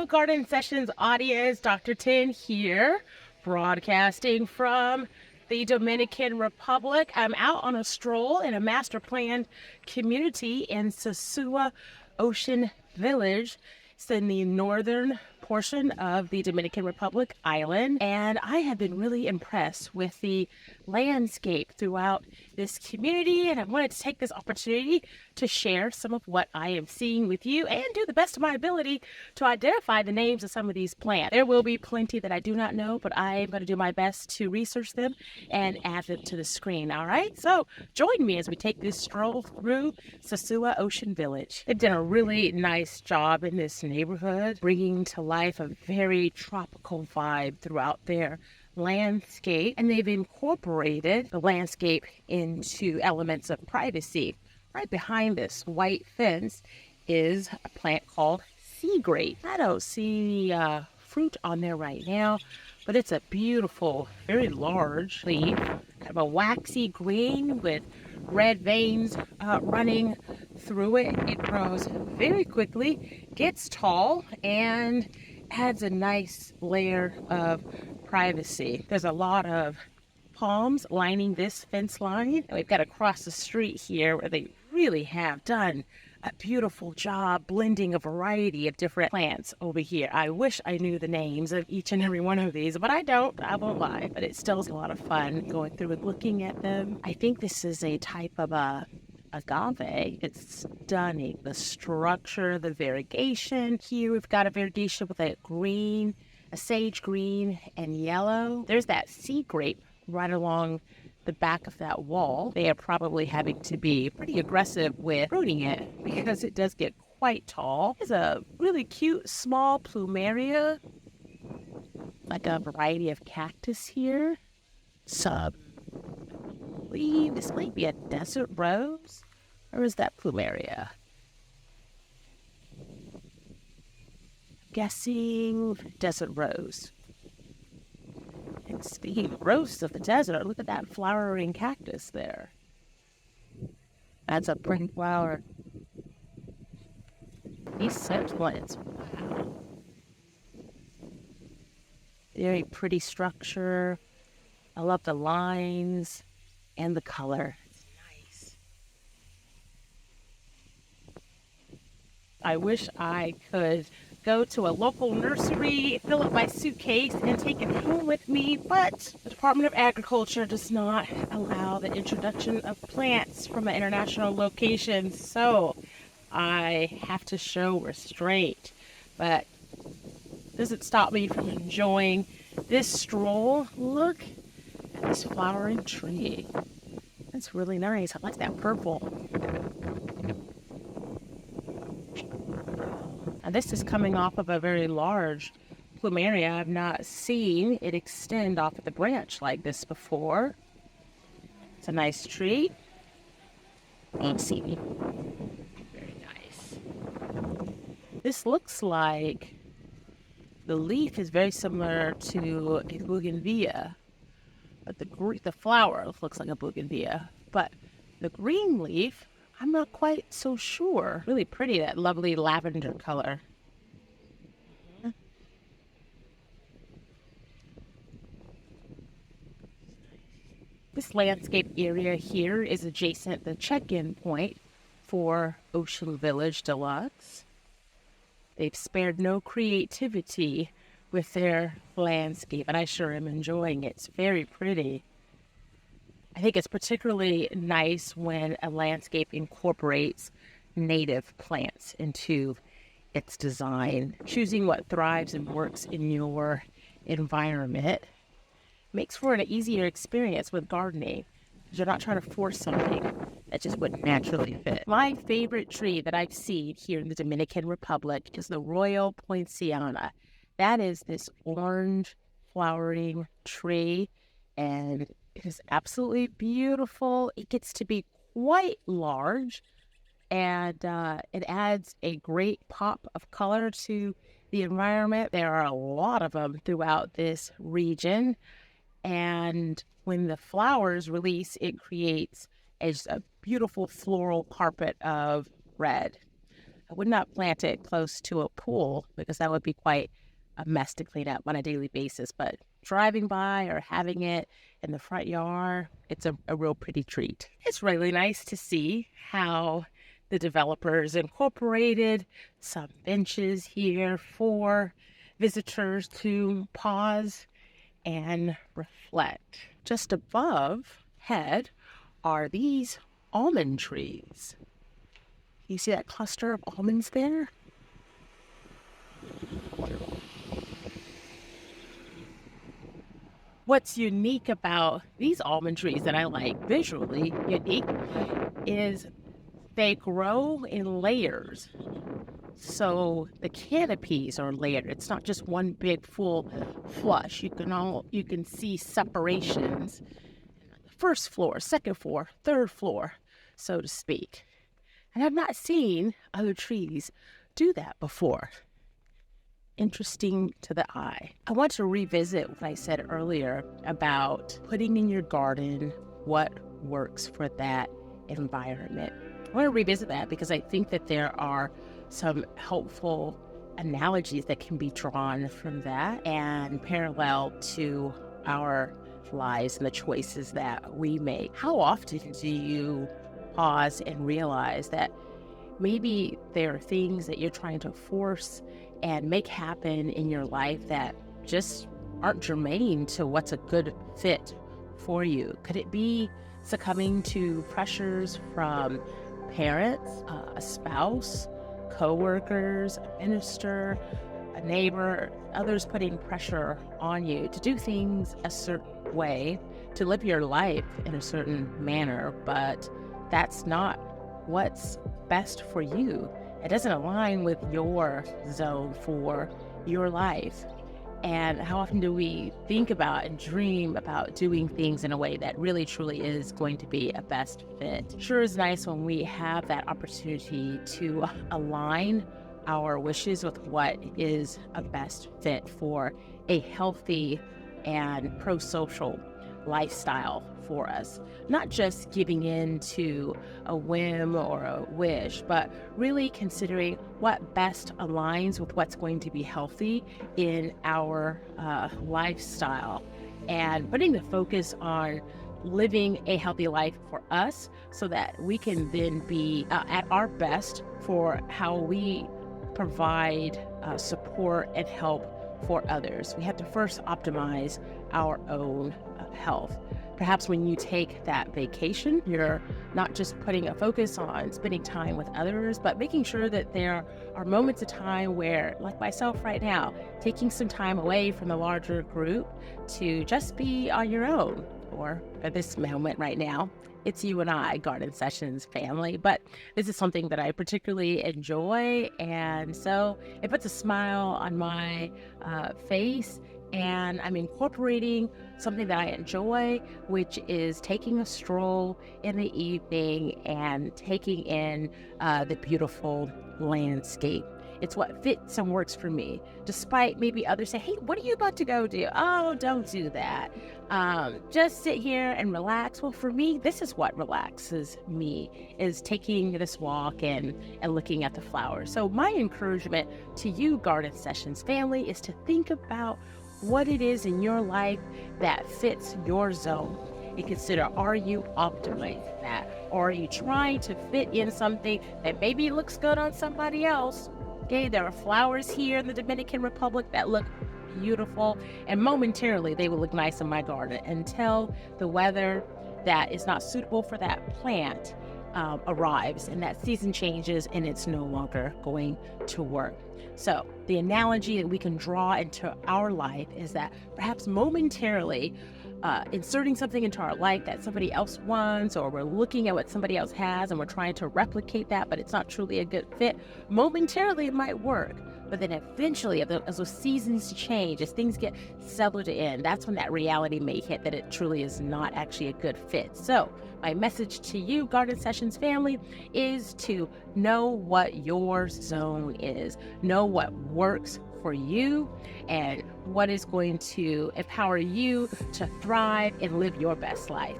Garden Sessions audience, Dr.Ten here, broadcasting from the Dominican Republic. I'm out on a stroll in a master planned community in Sosua Ocean Village. It's in the northern portion of the Dominican Republic island, and I have been really impressed with the landscape throughout this community, and I wanted to take this opportunity to share some of what I am seeing with you and do the best of my ability to identify the names of some of these plants. There will be plenty that I do not know, but I am going to do my best to research them and add them to the screen. All right, so join me as we take this stroll through Sosua Ocean Village. They've done a really nice job in this neighborhood, bringing to life a very tropical vibe throughout their landscape, and they've incorporated the landscape into elements of privacy. Right behind this white fence is a plant called sea grape. I don't see fruit on there right now, but it's a beautiful, very large leaf, kind of a waxy green with red veins running through it. It grows very quickly, gets tall, and adds a nice layer of privacy. There's a lot of palms lining this fence line, and we've got across the street here where they really have done a beautiful job blending a variety of different plants over here. I wish I knew the names of each and every one of these, but I don't. I won't lie. But it's still a lot of fun going through and looking at them. I think this is a type of agave. It's stunning. The structure, the variegation. Here we've got a variegation with a green, a sage green, and yellow. There's that sea grape right along the back of that wall. They are probably having to be pretty aggressive with pruning it because it does get quite tall. There's a really cute small plumeria, like a variety of cactus here. I believe this might be a desert rose, or is that plumeria? Guessing desert rose. And speaking of roses of the desert, look at that flowering cactus there. That's a pretty flower. These scent plants, wow. Very pretty structure. I love the lines and the color. It's nice. I wish I could go to a local nursery, fill up my suitcase, and take it home with me, but the Department of Agriculture does not allow the introduction of plants from an international location, so I have to show restraint. But it doesn't stop me from enjoying this stroll. Look at this flowering tree. That's really nice. I like that purple. Now, this is coming off of a very large plumeria. I've not seen it extend off of the branch like this before. It's a nice tree. Let's see. Very nice. This looks like the leaf is very similar to a bougainvillea, but the flower looks like a bougainvillea. But the green leaf, I'm not quite so sure. Really pretty, that lovely lavender color. This landscape area here is adjacent the check-in point for Ocean Village Deluxe. They've spared no creativity with their landscape, and I sure am enjoying it. It's very pretty. I think it's particularly nice when a landscape incorporates native plants into its design. Choosing what thrives and works in your environment makes for an easier experience with gardening. You're not trying to force something that just wouldn't naturally fit. My favorite tree that I've seen here in the Dominican Republic is the Royal Poinciana. That is this orange flowering tree, and it is absolutely beautiful. It gets to be quite large, and it adds a great pop of color to the environment. There are a lot of them throughout this region, and when the flowers release, it creates a beautiful floral carpet of red. I would not plant it close to a pool because that would be quite a mess to clean up on a daily basis. But driving by or having it in the front yard, it's a real pretty treat. It's really nice to see how the developers incorporated some benches here for visitors to pause and reflect. Just above head are these almond trees. You see that cluster of almonds there? What's unique about these almond trees that I like visually unique is they grow in layers. So the canopies are layered. It's not just one big full flush. You can see separations. First floor, second floor, third floor, so to speak. And I've not seen other trees do that before. Interesting to the eye. I want to revisit what I said earlier about putting in your garden what works for that environment. I want to revisit that because I think that there are some helpful analogies that can be drawn from that and parallel to our lives and the choices that we make. How often do you pause and realize that maybe there are things that you're trying to force and make happen in your life that just aren't germane to what's a good fit for you? Could it be succumbing to pressures from parents, a spouse, co-workers, a minister, a neighbor, others putting pressure on you to do things a certain way, to live your life in a certain manner, but that's not what's best for you. It doesn't align with your zone for your life. And how often do we think about and dream about doing things in a way that really truly is going to be a best fit? Sure is nice when we have that opportunity to align our wishes with what is a best fit for a healthy and pro-social lifestyle for us. Not just giving in to a whim or a wish, but really considering what best aligns with what's going to be healthy in our lifestyle and putting the focus on living a healthy life for us so that we can then be at our best for how we provide support and help for others. We have to first optimize our own health. Perhaps when you take that vacation, you're not just putting a focus on spending time with others, but making sure that there are moments of time where, like myself right now, taking some time away from the larger group to just be on your own, or at this moment right now, it's you and I, Garden Sessions family. But this is something that I particularly enjoy, and so it puts a smile on my face, and I'm incorporating something that I enjoy, which is taking a stroll in the evening and taking in the beautiful landscape. It's what fits and works for me, despite maybe others say, hey, what are you about to go do? Oh, don't do that. Just sit here and relax. Well, for me, this is what relaxes me, is taking this walk and looking at the flowers. So my encouragement to you, Garden Sessions family, is to think about what it is in your life that fits your zone. And consider, are you optimizing that? Or are you trying to fit in something that maybe looks good on somebody else? Okay, there are flowers here in the Dominican Republic that look beautiful, and momentarily they will look nice in my garden until the weather that is not suitable for that plant arrives and that season changes and it's no longer going to work. So the analogy that we can draw into our life is that perhaps momentarily inserting something into our life that somebody else wants, or we're looking at what somebody else has and we're trying to replicate that, but it's not truly a good fit. Momentarily it might work, but then eventually as those seasons change, as things get settled in, that's when that reality may hit that it truly is not actually a good fit. So my message to you, Garden Sessions family, is to know what your zone is, know what works for you, and what is going to empower you to thrive and live your best life.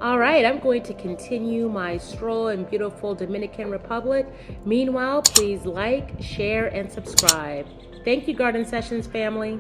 All right, I'm going to continue my stroll in beautiful Dominican Republic. Meanwhile, please like, share, and subscribe. Thank you, Garden Sessions family.